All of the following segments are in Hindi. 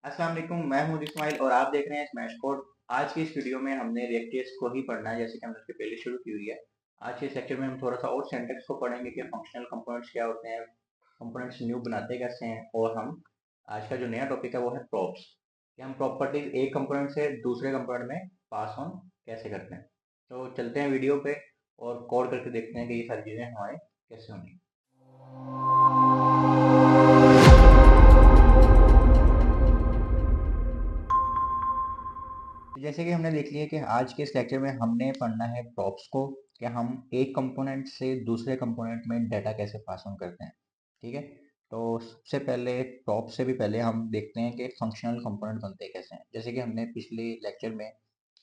अस्सलाम वालेकुम, मैं हूं इस्माइल और आप देख रहे हैं स्मैश कोड। आज की इस वीडियो में हमने रिएक्ट.जेएस को ही पढ़ना है, जैसे कि हमने उसके पहले शुरू की हुई है। आज के इस लेक्चर में हम थोड़ा सा और सिंटैक्स को पढ़ेंगे कि फंक्शनल कंपोनेंट्स क्या होते हैं, कंपोनेंट्स न्यू बनाते कैसे हैं, और हम आज का जो नया टॉपिक है वो है प्रॉप्स, कि हम प्रॉपर्टीज एक कंपोनेंट से दूसरे कंपोनेंट में पास ऑन कैसे करते हैं। तो चलते हैं वीडियो पे और कोड करके देखते हैं कि ये सारी चीज़ें हमारे कैसे होंगी। तो जैसे कि हमने देख लिया कि आज के इस लेक्चर में हमने पढ़ना है प्रॉप्स को, कि हम एक कंपोनेंट से दूसरे कंपोनेंट में डाटा कैसे पास ऑन करते हैं। ठीक है, तो सबसे पहले प्रॉप से भी पहले हम देखते हैं कि फंक्शनल कंपोनेंट बनते कैसे हैं। जैसे कि हमने पिछले लेक्चर में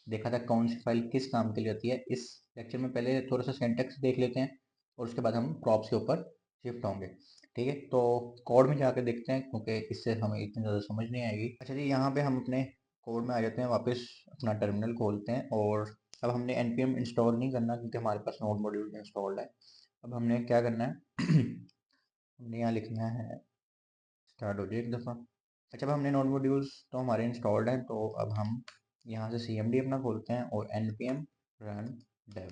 देखा था कौन सी फाइल किस काम के लिए होती है। इस लेक्चर में पहले थोड़ा सा सिंटैक्स देख लेते हैं और उसके बाद हम प्रॉप्स के ऊपर शिफ्ट होंगे। ठीक है, तो कोड में जाकर देखते हैं क्योंकि इससे हमें इतनी ज़्यादा समझ नहीं आएगी। अच्छा जी, यहाँ पे हम अपने कोड में आ जाते हैं, वापस अपना टर्मिनल खोलते हैं और अब हमने npm इंस्टॉल नहीं करना क्योंकि हमारे पास नोड मॉड्यूल इंस्टॉल्ड है। अब हमने क्या करना है हमने यहाँ लिखना है स्टार्ट हो जाए एक दफ़ा। अच्छा, अब हमने नोड मॉड्यूल्स तो हमारे इंस्टॉल्ड हैं, तो अब हम यहाँ से cmd अपना खोलते हैं और npm run dev,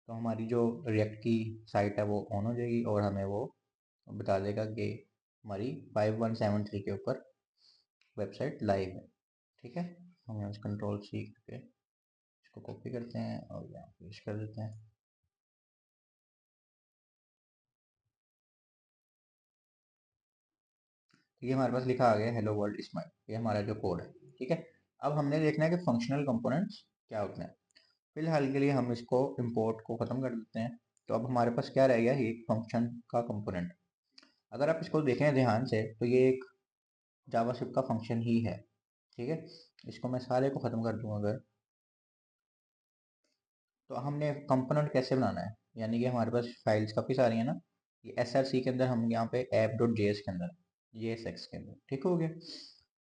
तो हमारी जो रिएक्ट की साइट है वो ऑन हो जाएगी और हमें वो बता देगा कि हमारी 5173 के ऊपर वेबसाइट लाइव है। ठीक है, हम यहाँ से कंट्रोल सी करके इसको कॉपी करते हैं और यहाँ पेस्ट कर देते हैं। तो ये हमारे पास लिखा आ गया हेलो वर्ल्ड स्माइल, ये हमारा जो कोड है। ठीक है, अब हमने देखना है कि फंक्शनल कंपोनेंट्स क्या होते हैं। फिलहाल के लिए हम इसको इंपोर्ट को ख़त्म कर देते हैं। तो अब हमारे पास क्या रह गया, एक फंक्शन का कंपोनेंट। अगर आप इसको देखें ध्यान से तो ये एक जावास्क्रिप्ट का फंक्शन ही है। ठीक है, इसको मैं सारे को ख़त्म कर दूँ अगर, तो हमने कंपोनेंट कैसे बनाना है, यानी कि हमारे पास फाइल्स काफ़ी सारी हैं ना। ये src के अंदर हम यहाँ पे app.js के अंदर, jsx के अंदर, ठीक हो गया।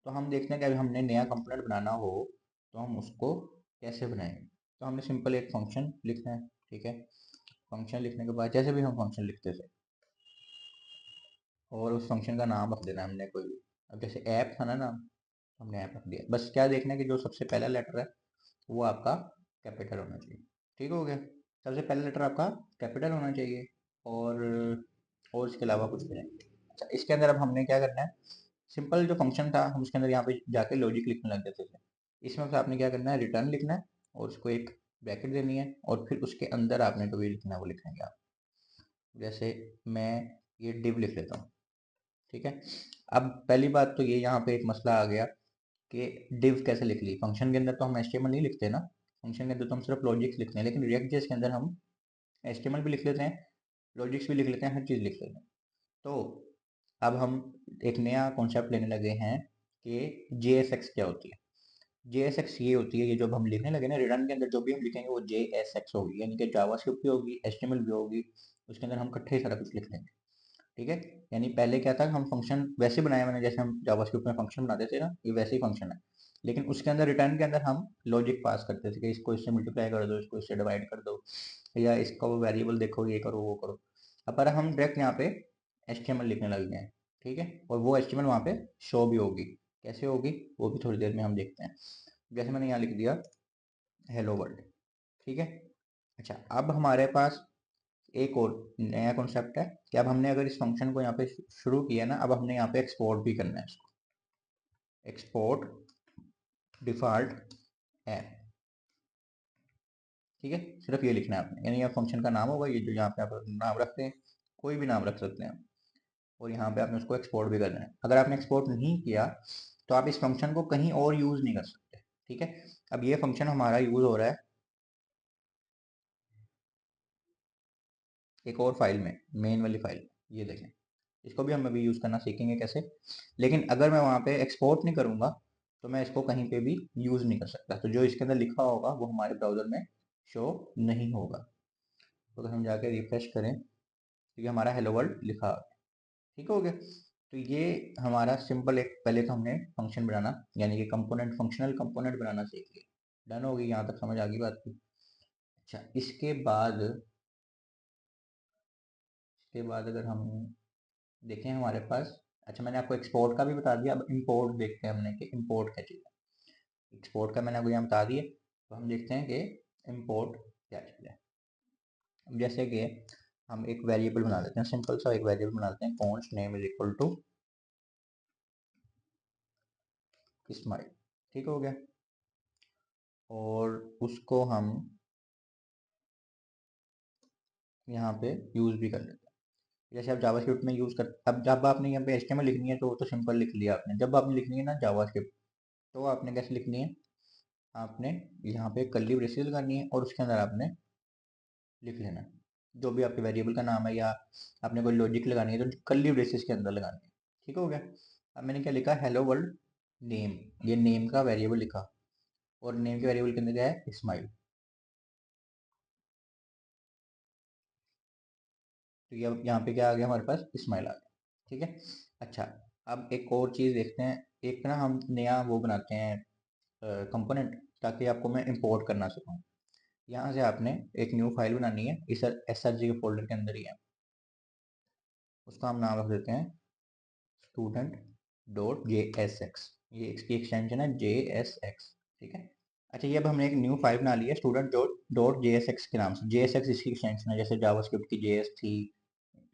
तो हम देखते हैं कि अभी हमने नया कंपोनेंट बनाना हो तो हम उसको कैसे बनाएंगे। तो हमने सिंपल एक फंक्शन लिखना है। ठीक है, फंक्शन लिखने के बाद जैसे भी हम फंक्शन लिखते थे और उस फंक्शन का नाम रख देना है हमने कोई भी। अब जैसे ऐप था ना नाम, हमने ऐप रख दिया। बस क्या देखना है कि जो सबसे पहला लेटर है वो आपका कैपिटल होना चाहिए। ठीक हो गया, सबसे पहला लेटर आपका कैपिटल होना चाहिए और इसके अलावा कुछ भी नहीं। अच्छा, इसके अंदर अब हमने क्या करना है, सिंपल जो फंक्शन था हम उसके अंदर यहाँ पे जाके लॉजिक लिखने लग जाते थे। इसमें से आपने क्या करना है, रिटर्न लिखना है और उसको एक ब्रैकेट देनी है और फिर उसके अंदर आपने जो भी लिखना है वो लिखेंगे आप। जैसे मैं ये डिव लिख लेता हूँ। ठीक है, अब पहली बात तो ये यहाँ पे एक मसला आ गया कि डिव कैसे लिख ली। फंक्शन के अंदर तो हम एचटीएमएल नहीं लिखते ना, फंक्शन के अंदर तो हम सिर्फ लॉजिक्स लिखते हैं, लेकिन रिएक्ट जेएस के अंदर हम एचटीएमएल भी लिख लेते हैं, लॉजिक्स भी लिख लेते हैं, हर चीज़ लिख लेते हैं। तो अब हम एक नया कॉन्सेप्ट लेने लगे हैं कि जेएसएक्स क्या होती है। जेएसएक्स ये होती है, ये जो हम लिखने लगे ना रिटर्न के अंदर जो भी हम लिखेंगे वो जेएसएक्स होगी, यानी कि जावास्क्रिप्ट भी होगी, एचटीएमएल भी होगी, उसके अंदर हम इकट्ठे ही सारा कुछ लिख लेंगे। ठीक है, यानी पहले क्या था, हम फंक्शन वैसे बनाया मैंने जैसे हम जावास्क्रिप्ट में फंक्शन बनाते थे ना, ये वैसे ही फंक्शन है, लेकिन उसके अंदर रिटर्न के अंदर हम लॉजिक पास करते थे कि इसको इससे मल्टीप्लाई कर दो, इसको इससे डिवाइड कर दो, या इसका वो वेरिएबल देखो, ये करो वो करो। अब पर हम डायरेक्ट यहाँ पे एचटीएमएल लिखने लग गए हैं। ठीक है, और वो एचटीएमएल वहाँ पे शो भी होगी। कैसे होगी वो भी थोड़ी देर में हम देखते हैं। जैसे मैंने यहाँ लिख दिया हेलो वर्ल्ड। ठीक है, अच्छा अब हमारे पास एक और नया कॉन्सेप्ट है कि अब हमने अगर इस फंक्शन को यहाँ पे शुरू किया ना, अब हमने यहाँ पे एक्सपोर्ट भी करना है इसको, एक्सपोर्ट डिफॉल्ट ऐप। ठीक है, सिर्फ ये लिखना है आपने, यानी यह फंक्शन का नाम होगा, ये जो यहाँ पे आप नाम रखते हैं, कोई भी नाम रख सकते हैं, और यहाँ पे आपने उसको एक्सपोर्ट भी करना है। अगर आपने एक्सपोर्ट नहीं किया तो आप इस फंक्शन को कहीं और यूज़ नहीं कर सकते। ठीक है, अब ये फंक्शन हमारा यूज़ हो रहा है एक और फाइल में, मेन वाली फाइल, ये देखें, इसको भी हम अभी यूज़ करना सीखेंगे कैसे। लेकिन अगर मैं वहाँ पे एक्सपोर्ट नहीं करूँगा तो मैं इसको कहीं पे भी यूज़ नहीं कर सकता, तो जो इसके अंदर लिखा होगा वो हमारे ब्राउज़र में शो नहीं होगा। तो अगर हम जाके रिफ्रेश करें तो ये हमारा हेलो वर्ल्ड लिखा है। ठीक हो गया, तो ये हमारा सिंपल एक, पहले तो हमने फंक्शन बनाना यानी कि कंपोनेंट, फंक्शनल कंपोनेंट बनाना सीख लिया। डन होगी, यहाँ तक समझ आ गई बात की। अच्छा, इसके बाद अगर हम देखें हमारे पास अच्छा, मैंने आपको एक्सपोर्ट का भी बता दिया। अब इंपोर्ट देखते हैं हमने कि इंपोर्ट क्या चीज़ है। एक्सपोर्ट का मैंने आपको यहाँ बता दिया, तो हम देखते हैं कि इंपोर्ट क्या चीज़ है। अब जैसे कि हम एक वेरिएबल बना लेते हैं, सिंपल सा एक वेरिएबल बना लेते हैं, const name is equal to smile. ठीक हो गया। और उसको हम यहाँ पे यूज़ भी कर लेते हैं। जैसे आप जावास्क्रिप्ट में यूज़ कर, अब जब आपने यहाँ पे एचटीएमएल लिखनी है तो वो तो सिंपल लिख लिया आपने। जब आपने लिखनी है ना जावास्क्रिप्ट, तो आपने कैसे लिखनी है, आपने यहाँ पे कर्ली ब्रेसेस लगानी है और उसके अंदर आपने लिख लेना है जो भी आपके वेरिएबल का नाम है, या आपने कोई लॉजिक लगानी है तो कर्ली ब्रेसेस के अंदर लगानी है। ठीक हो गया। अब मैंने क्या लिखा, हेलो वर्ल्ड नेम, ये नेम का वेरिएबल लिखा, और नेम के वेरिएबल के अंदर क्या है, स्माइल। तो ये यहाँ पे क्या आ गया, हमारे पास स्माइल आ गया। ठीक है। अच्छा, अब एक और चीज़ देखते हैं। एक ना हम नया वो बनाते हैं कंपोनेंट, ताकि आपको मैं इंपोर्ट करना सिखाऊं। यहाँ से आपने एक न्यू फाइल बनानी है, इस SRG के फोल्डर के अंदर ही है। उसका हम नाम रख देते हैं स्टूडेंट डॉट JSX। ये इसकी एक्सटेंशन है JSX। ठीक है। अच्छा, ये अब हमने एक न्यू फाइल बना ली है स्टूडेंट डॉट JSX के नाम से। JSX इसकी एक्सटेंशन है, जैसे जावास्क्रिप्ट की JS थी,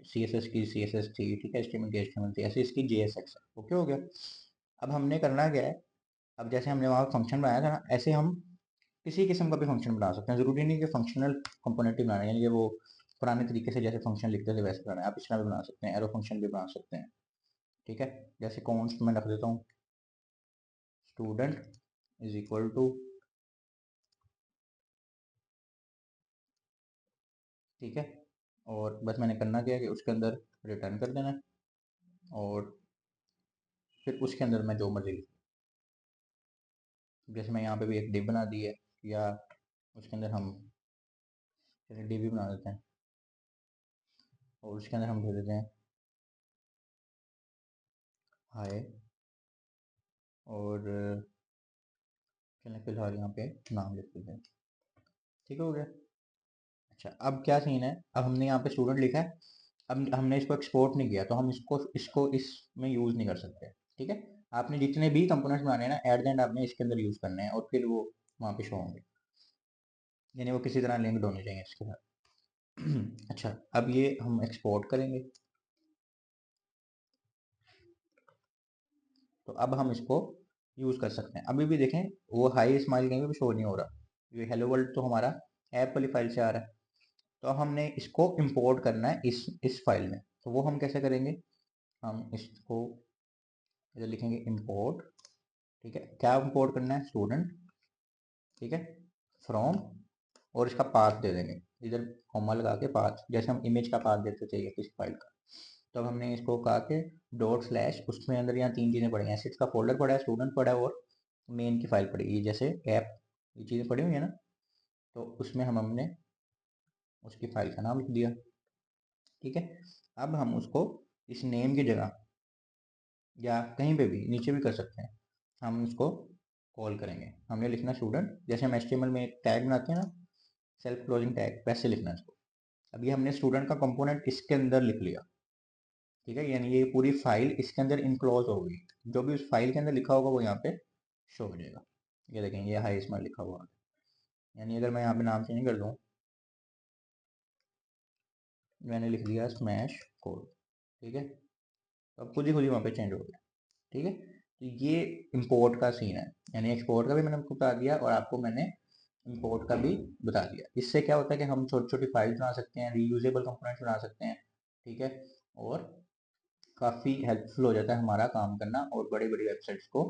CSS की CSS थी, ठीक है, HTML की HTML थी, ऐसे इसकी JSX है। ओके हो गया। अब हमने करना क्या है, अब जैसे हमने वहाँ फंक्शन बनाया था ना, ऐसे हम किसी किस्म का भी फंक्शन बना सकते हैं। ज़रूरी नहीं कि फंक्शनल कंपोनेंट ही बनाना है, यानी कि वो पुराने तरीके से जैसे फंक्शन लिखते थे वैसे बनाना है। आप इस तरह भी बना सकते हैं, एरो फंक्शन भी बना सकते हैं। ठीक है। जैसे कॉन्स्ट में रख देता हूँ स्टूडेंट इज इक्वल टू, ठीक है, और बस मैंने करना क्या है कि उसके अंदर रिटर्न कर देना है, और फिर उसके अंदर मैं जो मर्जी लिख, जैसे मैं यहाँ पे भी एक डिव बना दी है, या उसके अंदर हम जैसे डिव भी बना देते हैं, और उसके अंदर हम दे देते हैं हाय, और चलिए फिलहाल यहाँ पे नाम लिख देते हैं। ठीक हो गया। अच्छा, अब क्या सीन है, अब हमने यहाँ पे स्टूडेंट लिखा है, अब हमने इसको एक्सपोर्ट नहीं किया, तो हम इसको इसको इसमें यूज़ नहीं कर सकते। ठीक है। आपने जितने भी कंपोनेंट्स बनाने हैं ना, एट द एंड आपने इसके अंदर यूज़ करने हैं, और फिर वो वहाँ पे शो होंगे, यानी वो किसी तरह लिंक्ड होने चाहिए इसके साथ। अच्छा, अब ये हम एक्सपोर्ट करेंगे, तो अब हम इसको यूज़ कर सकते हैं। अभी भी देखें, वो हाई स्माइल कहीं भी शो नहीं हो रहा, ये हेलो वर्ल्ड तो हमारा ऐप वाली फाइल से आ रहा है। तो अब हमने इसको इंपोर्ट करना है इस फाइल में, तो वो हम कैसे करेंगे, हम इसको इधर लिखेंगे इंपोर्ट। ठीक है, क्या इंपोर्ट करना है, स्टूडेंट, ठीक है, फ्रॉम, और इसका पाथ दे देंगे, इधर कॉमा लगा के पाथ, जैसे हम इमेज का पाथ देते चाहिए किसी फाइल का। तो अब हमने इसको कहा कि डॉट स्लैश, उसमें अंदर यहाँ तीन चीज़ें पड़ी हैं, एसेट्स का फोल्डर पड़ा है, स्टूडेंट पड़ा है, और मेन की फाइल पड़ी है, जैसे ऐप, ये चीज़ें पड़ी हुई है ना, तो उसमें हमने उसकी फाइल का नाम लिख दिया। ठीक है। अब हम उसको इस नेम की जगह, या कहीं पे भी नीचे भी कर सकते हैं, हम इसको कॉल करेंगे। हमने लिखना स्टूडेंट, जैसे हम HTML में एक टैग बनाते हैं ना, सेल्फ क्लोजिंग टैग, वैसे लिखना है इसको। अब ये हमने स्टूडेंट का कंपोनेंट इसके अंदर लिख लिया। ठीक है, यानी ये पूरी फाइल इसके अंदर इनक्लोज हो गई, जो भी उस फाइल के अंदर लिखा होगा वो यहाँ पे शो हो जाएगा। ये देखें, ये हाई स्माइल लिखा हुआ है। यानी अगर मैं यहाँ पे नाम चेंज कर दूँ, मैंने लिख दिया स्मैश कोड, ठीक है, तो अब खुद ही वहाँ पे चेंज हो गया। ठीक है। तो ये इंपोर्ट का सीन है, यानी एक्सपोर्ट का भी मैंने आपको बता दिया, और आपको मैंने इंपोर्ट का भी बता दिया। इससे क्या होता है कि हम छोटी छोटी फाइल्स बना सकते हैं, रीयूजेबल कंपोनेंट्स बना सकते हैं। ठीक है। और काफ़ी हेल्पफुल हो जाता है हमारा काम करना, और बड़ी बड़ी वेबसाइट्स को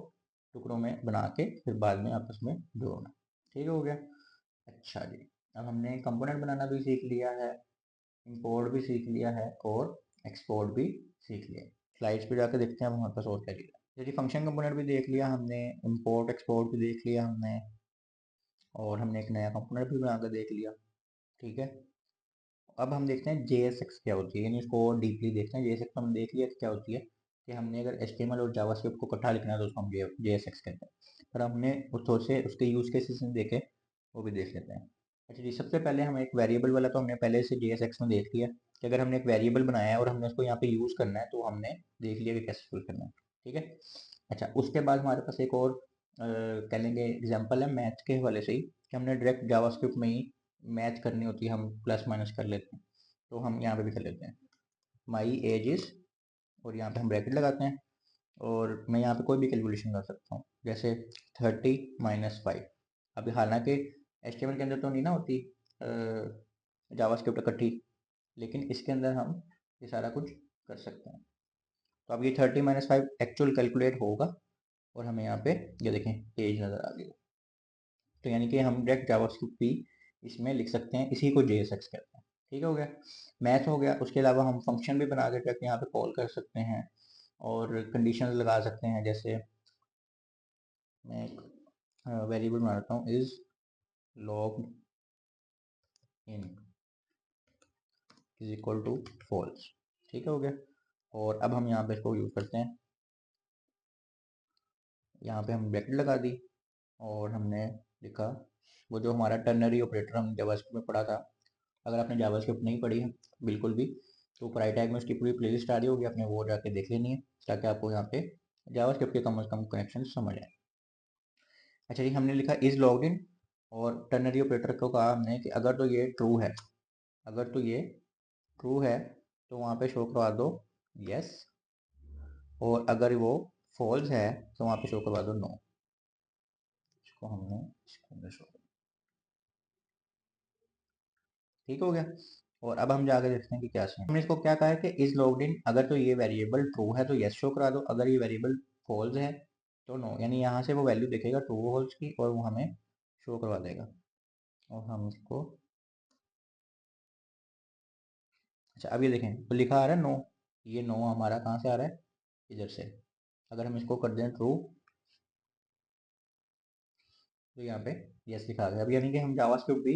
टुकड़ों में बना के फिर बाद में आपस में जोड़ना। ठीक हो गया। अच्छा जी, अब हमने कंपोनेंट बनाना भी सीख लिया है, इंपोर्ट भी सीख लिया है, और एक्सपोर्ट भी सीख लिया है। स्लाइड्स पे जाकर देखते हैं अब हमारे पास और क्या लिया। जैसे फंक्शन कंपोनेंट भी देख लिया हमने, इंपोर्ट एक्सपोर्ट भी देख लिया हमने, और हमने एक नया कंपोनेंट भी बनाकर देख लिया। ठीक है। अब हम देखते हैं JSX क्या होती है, यानी इसको और डीपली देखते हैं। JSX हम देख लिया क्या होती है, कि हमने अगर HTML और जावास्क्रिप्ट को इकट्ठा लिखना है तो उसको हम JSX कहते हैं। पर हमने थोड़े से उसके यूज़ केसेस में देखे, वो भी देख लेते हैं। अच्छा जी, सबसे पहले हम एक वेरिएबल वाला तो हमने पहले से JSX में देख लिया, कि अगर हमने एक वेरिएबल बनाया है और हमने उसको यहाँ पे यूज़ करना है तो हमने देख लिया कि कैसे यूज़ करना है। ठीक है। अच्छा, उसके बाद हमारे पास एक और कह लेंगे एग्जांपल है मैथ के हवाले से ही, कि हमने डायरेक्ट जावास्क्रिप्ट में ही मैथ करनी होती है, हम प्लस माइनस कर लेते हैं, तो हम यहाँ पे भी कर लेते हैं माई एज इज, और यहाँ पे हम ब्रैकेट लगाते हैं, और मैं यहाँ पे कोई भी कैलकुलेशन कर सकता हूँ, जैसे 30 - 5। अभी हालांकि एचटीएमएल के अंदर तो नहीं ना होती जावास्क्रिप्ट इकट्ठी, लेकिन इसके अंदर हम ये सारा कुछ कर सकते हैं। तो अब ये 30 - 5 एक्चुअल कैलकुलेट होगा, और हमें यहाँ पे ये देखें एज नज़र आ गई। तो यानी कि हम डायरेक्ट जावास्क्रिप्ट भी इसमें लिख सकते हैं, इसी को JSX कहते हैं। ठीक हो गया, मैथ हो गया। उसके अलावा हम फंक्शन भी बना के डायरेक्ट यहाँ पे कॉल कर सकते हैं, और कंडीशन लगा सकते हैं। जैसे मैं एक वेरिएबल बना लेता हूँ, is logged in is equal to false. ठीक हो गया, और अब हम यहाँ पे इसको यूज़ करते हैं, यहाँ पे हम ब्रैकेट लगा दी, और हमने लिखा वो जो हमारा टर्नरी ऑपरेटर हम जावास्क्रिप्ट में पढ़ा था। अगर आपने जावास्क्रिप्ट नहीं पढ़ी है बिल्कुल भी, तो ऊपर राइट टैग में उसकी पूरी प्लेलिस्ट आ रही होगी, आपने वो जाके देख लेनी है, ताकि आपको यहाँ पे जावास्क्रिप्ट के कम से कम कनेक्शन समझ आए। अच्छा जी, हमने लिखा इज लॉग्ड इन, और टर्नरी ऑपरेटर को कहा हमने कि अगर तो ये ट्रू है, अगर तो ये ट्रू है तो वहाँ पे शो करवा दो यस, और अगर वो फॉल्स है तो वहाँ पे शो करवा दो नो। इसको हमने इसके अंदर शो, ठीक हो गया। और अब हम जाकर देखते हैं कि क्या सीन। हमने इसको क्या कहा है कि इज लॉग्ड इन, अगर तो ये वेरिएबल ट्रू है तो यस शो करा दो, अगर ये वेरिएबल फॉल्स है तो नो, यानी यहाँ से वो वैल्यू देखेगा ट्रू फॉल्स की, और वो हमें शो करवा देगा। और हम इसको, अच्छा अब ये देखें तो लिखा आ रहा है नो, ये नो हमारा कहाँ से आ रहा है, इधर से। अगर हम इसको कर दें ट्रू, तो यहाँ पे यस लिखा आ गया। अब यानी कि हम जावास्क्रिप्ट भी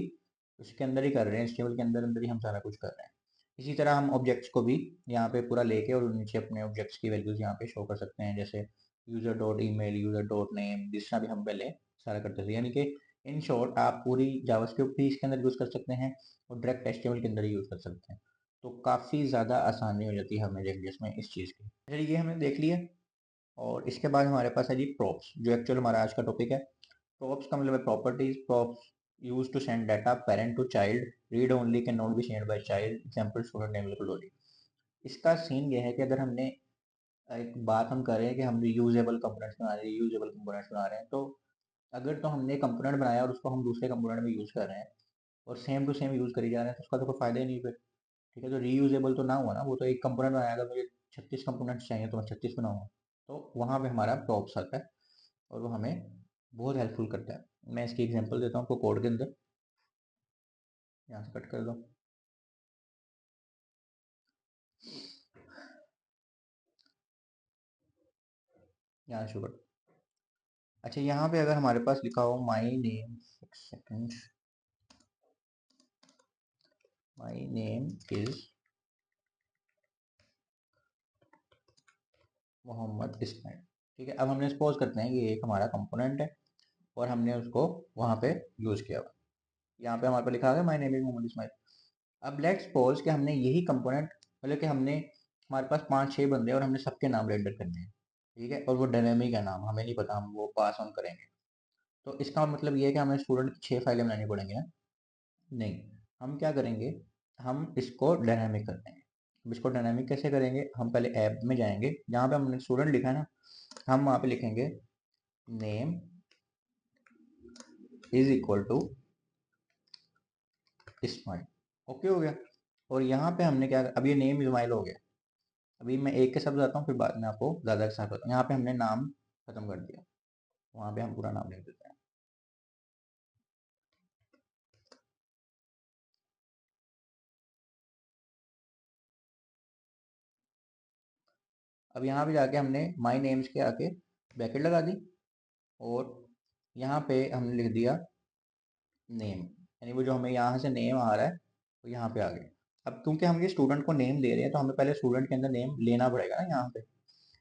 उसके अंदर ही कर रहे हैं, एचटीएमएल के अंदर अंदर ही हम सारा कुछ कर रहे हैं। इसी तरह हम ऑब्जेक्ट्स को भी यहाँ पे पूरा लेके और नीचे अपने ऑब्जेक्ट्स की वैल्यूज यहाँ पे शो कर सकते हैं, जैसे user dot email, user dot name, जिस तरह भी हम पहले सारा करते थे। यानी कि इन शॉर्ट आप पूरी जावास्क्रिप्ट भी इसके अंदर यूज़ कर सकते हैं, और डायरेक्ट एचटीएमएल के अंदर ही यूज़ कर सकते हैं। तो काफ़ी ज़्यादा आसानी हो जाती है हमें जिसमें इस चीज़ की। चलिए ये हमने देख लिया, और इसके बाद हमारे पास है जी प्रॉप्स, जो एक्चुअल हमारा आज का टॉपिक है। प्रॉप्स का मतलब है properties. Props use to send data parent to child, read only, can not be send by child, example student name लोडी। इसका सीन ये है कि अगर हमने एक बात हम कर रहे हैं कि हम यूजेबल कंपोनेंट्स बना रहे हैं, यूजेबल कंपोनेंट्स बना रहे हैं, तो अगर तो हमने कंपोनेंट बनाया और उसको हम दूसरे कंपोनेंट में यूज कर रहे हैं, और सेम टू सेम यूज करी जा रहे हैं, तो उसका तो कोई फायदा ही नहीं फिर। ठीक है, तो रीयूजेबल तो ना हुआ ना, वो तो एक कंपोनेंट बनाया, अगर मुझे 36 कंपोनेंट्स चाहिए तो मैं 36 बनाऊंगा। तो वहाँ पे हमारा प्रॉप्स आता है, और वो हमें बहुत हेल्पफुल करता है। मैं इसकी एग्जांपल देता हूँ आपको कोड के अंदर, यहाँ से कट कर दो। यहाँ शुरू कर। अच्छा, यहाँ पे अगर हमारे पास लिखा हो माई नेम, एक second, my name is Mohammad Ismail. ठीक है, अब हमने सपोज करते हैं कि ये एक हमारा कंपोनेंट है, और हमने उसको वहाँ पे यूज़ किया हुआ। यहाँ पे हमारे पे लिखा है my name is Mohammad Ismail. अब लेट्स सपोज कि हमने यही कंपोनेंट, मतलब कि हमने, हमारे पास 5-6 बंदे हैं और हमने सबके नाम रेंडर करने हैं। ठीक है, और वो डायनेमिक है नाम, हमें नहीं पता, हम वो पास ऑन करेंगे। तो इसका मतलब ये है कि हमें स्टूडेंट की 6 फाइलें बनानी पड़ेंगी ना? नहीं, हम क्या करेंगे, हम इसको डायनामिक कर देंगे। अब इसको डायनामिक कैसे करेंगे, हम पहले ऐप में जाएंगे, जहाँ पे हमने स्टूडेंट लिखा है ना, हम वहाँ पे लिखेंगे name is equal to Ismail. Okay हो गया। और यहाँ पे हमने क्या, अब ये नेम इस्माइल हो गया। अभी मैं एक के शब्द आता हूँ, फिर बाद में आपको ज़्यादा के साथ बताऊँ। यहाँ पे हमने नाम खत्म कर दिया, वहाँ पे हम पूरा नाम लिख देते हैं। अब यहाँ पे जाके हमने माई नेम्स के आके ब्रैकेट लगा दी, और यहाँ पे हमने लिख दिया नेम, यानी वो जो हमें यहाँ से नेम आ रहा है वो यहाँ पे आ गया। अब क्योंकि हम ये स्टूडेंट को नेम दे रहे हैं, तो हमें पहले स्टूडेंट के अंदर नेम लेना पड़ेगा ना, यहाँ पे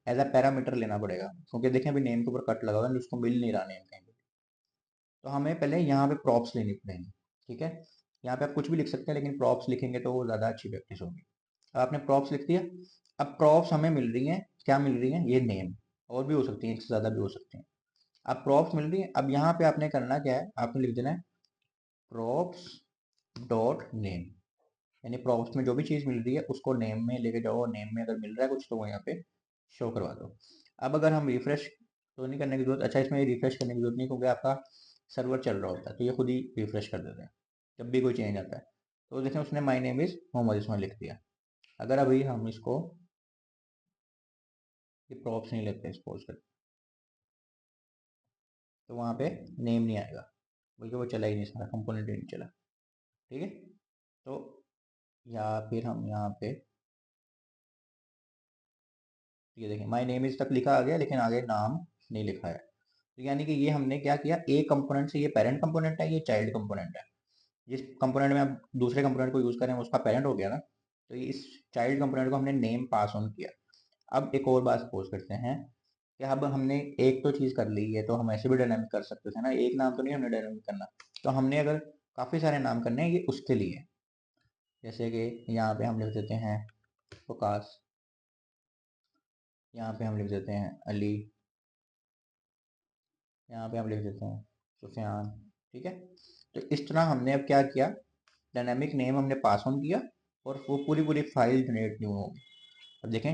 एज अ पैरामीटर लेना पड़ेगा, क्योंकि देखें अभी नेम के ऊपर कट लगा हुआ है, उसको मिल नहीं रहा नेम कहीं पे। तो हमें पहले यहाँ पे प्रॉप्स लेनी पड़ेंगी। ठीक है, यहाँ पे आप कुछ भी लिख सकते हैं, लेकिन प्रॉप्स लिखेंगे तो वो ज़्यादा अच्छी प्रैक्टिस होगी। आपने प्रॉप्स लिख दिया। अब प्रॉप्स हमें मिल रही हैं, क्या मिल रही हैं, ये नेम, और भी हो सकती हैं, एक से ज़्यादा भी हो सकती हैं। अब प्रॉप्स मिल रही है, अब यहाँ पे आपने करना क्या है, आपने लिख देना है प्रॉप्स डॉट नेम, यानी प्रॉप्स में जो भी चीज़ मिल रही है उसको नेम में लेके जाओ, और नेम में अगर मिल रहा है कुछ तो वो यहाँ पे शो करवा दो। अब अगर हम रिफ्रेश तो नहीं करने की जरूरत, अच्छा इसमें रिफ्रेश करने की जरूरत नहीं, क्योंकि आपका सर्वर चल रहा होता है तो ये खुद ही रिफ्रेश कर देते हैं जब भी कोई चेंज आता है। तो देखें उसने माई नेम इज़ मोहम्मद इसमें लिख दिया। अगर अभी हम इसको ये प्रॉप्स नहीं लेते सपोज कर, तो वहाँ पे नेम नहीं आएगा, बल्कि वो चला ही नहीं, सारा कंपोनेंट ही नहीं चला। ठीक है, तो या फिर हम यहाँ पे ये देखें माई नेम इज तक लिखा आ गया, लेकिन आगे नाम नहीं लिखा है। तो यानी कि ये हमने क्या किया, एक कंपोनेंट से, ये पेरेंट कंपोनेंट है, ये चाइल्ड कंपोनेंट है। जिस कंपोनेंट में आप दूसरे कंपोनेंट को यूज करें उसका पेरेंट हो गया ना, तो ये इस चाइल्ड कंपोनेंट को हमने नेम पास ऑन किया। अब एक और बात सपोज करते हैं कि अब हमने एक तो चीज़ कर ली है, तो हम ऐसे भी डायनामिक कर सकते थे ना, एक नाम तो नहीं हमने डायनामिक करना। तो हमने अगर काफ़ी सारे नाम करने हैं, ये उसके लिए, जैसे कि यहाँ पे हम लिख देते हैं वकास, यहाँ पे हम लिख देते हैं अली, यहाँ पे हम लिख देते हैं सुफियान। ठीक है, तो इस तरह हमने अब क्या किया, डायनामिक नेम हमने पास ऑन किया, और वो पूरी पूरी फाइल जनरेट नहीं होगी। अब देखें,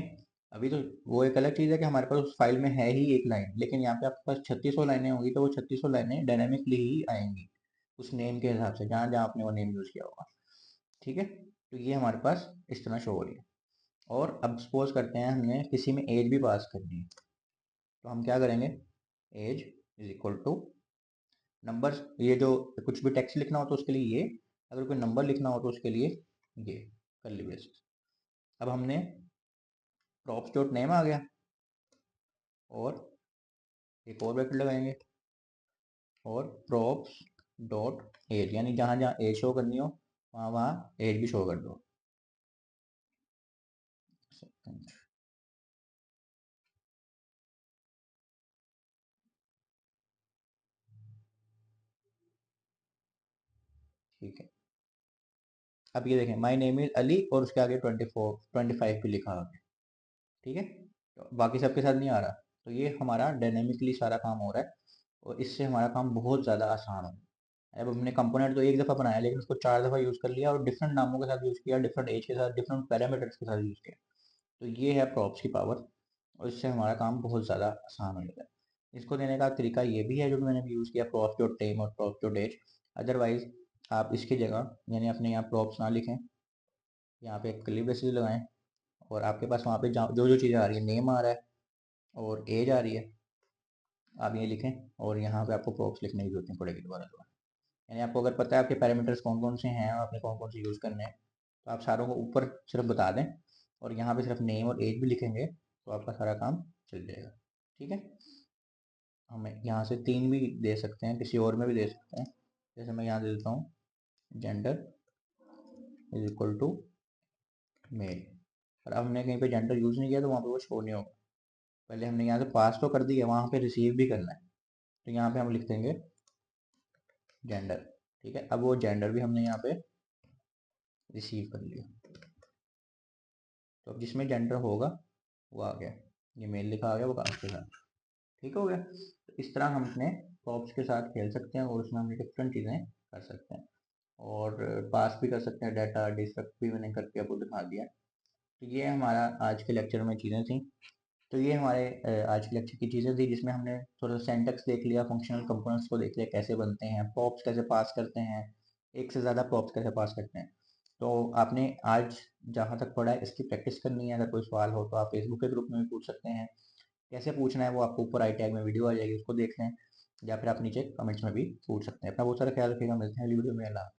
अभी तो वो एक अलग चीज़ है कि हमारे पास उस फाइल में है ही एक लाइन, लेकिन यहाँ पे आपके पास 3600 लाइनें होंगी, तो वो 3600 लाइनें डायनामिकली ही आएंगी उस नेम के हिसाब से, जहाँ जहाँ आपने वो नेम यूज़ किया होगा। ठीक है, तो ये हमारे पास इस तरह शो हो रही है। और अब सपोज करते हैं हमने किसी में एज भी पास करनी है, तो हम क्या करेंगे, age is equal to numbers, ये जो कुछ भी टेक्स्ट लिखना हो तो उसके लिए ये, अगर कोई नंबर लिखना हो तो उसके लिए ये कर्ली ब्रेसेस। अब हमने प्रॉप्स डॉट नेम आ गया, और एक और ब्रैकेट लगाएंगे, और प्रॉप्स डॉट एज, यानी जहाँ जहाँ एज शो करनी हो वहाँ वहाँ एज भी शो कर दो। ठीक है, अब ये देखें माई नेम इज अली, और उसके आगे 25 भी लिखा हुआ है। ठीक है, तो बाकी सबके साथ नहीं आ रहा, तो ये हमारा डायनेमिकली सारा काम हो रहा है, और इससे हमारा काम बहुत ज़्यादा आसान हो। अब हमने कंपोनेंट तो एक दफ़ा बनाया, लेकिन उसको 4 दफ़ा यूज़ कर लिया, और डिफरेंट नामों के साथ यूज़ किया, डिफरेंट एज के साथ, डिफरेंट पैरामीटर्स के साथ यूज़ किया। तो ये है प्रॉप्स की पावर, और इससे हमारा काम बहुत ज़्यादा आसान हो जाता है। इसको देने का तरीका ये भी है जो मैंने भी यूज़ किया, प्रॉप्स डॉट टेम और प्रॉप्स डॉट एज। अदरवाइज आप इसकी जगह, यानी अपने यहाँ प्रॉप्स ना लिखें, यहाँ पे एक कर्ली ब्रेसेस लगाएं, और आपके पास वहाँ पे जो जो चीज़ें आ रही है, नेम आ रहा है और एज आ रही है, आप ये लिखें, और यहाँ पे आपको प्रॉप्स लिखने की जरूरत नहीं पड़ेगी दोबारा दोबारा। यानी आपको अगर पता है आपके पैरामीटर्स कौन कौन से हैं और आपने कौन कौन से यूज़ करने हैं, तो आप सारों को ऊपर सिर्फ बता दें, और यहाँ पे सिर्फ नेम और एज भी लिखेंगे, तो आपका सारा काम चल जाएगा। ठीक है, हमें यहाँ से 3 भी दे सकते हैं, किसी और में भी दे सकते हैं, जैसे मैं यहाँ दे देता हूँ gender is equal to male. और अब हमने कहीं पे जेंडर यूज़ नहीं किया तो वहाँ पे वो शो नहीं होगा। पहले हमने यहाँ से पास तो कर दिया, वहाँ पे रिसीव भी करना है, तो यहाँ पे हम लिख देंगे जेंडर। ठीक है, अब वो जेंडर भी हमने यहाँ पे रिसीव कर लिया, तो अब जिसमें जेंडर होगा वो आ गया, ये मेल लिखा आ गया वो कास्ट के साथ। ठीक हो गया, तो इस तरह हम अपने प्रॉप्स के साथ खेल सकते हैं, और उसमें हम डिफरेंट चीज़ें कर सकते हैं, और पास भी कर सकते हैं डाटा, डिस्ट्रक्ट भी मैंने करके आपको दिखा दिया। तो ये हमारा आज के लेक्चर में चीज़ें थी। तो ये हमारे आज के लेक्चर की चीज़ें थी, जिसमें हमने थोड़ा सा सेंटेक्स देख लिया, फंक्शनल कंपोनेंट्स को देख लिया कैसे बनते हैं, प्रॉप्स कैसे पास करते हैं, एक से ज़्यादा प्रॉप्स कैसे पास करते हैं। तो आपने आज जहाँ तक पढ़ा है इसकी प्रैक्टिस करनी है। अगर कोई सवाल हो तो आप फेसबुक के ग्रुप में भी पूछ सकते हैं, कैसे पूछना है वो आपको ऊपर आई टैग में वीडियो आ जाएगी, उसको देख लें, या फिर आप नीचे कमेंट्स में भी पूछ सकते हैं। अपना बहुत सारा ख्याल रखिएगा, मिलते हैं अगली वीडियो में। अल्लाह।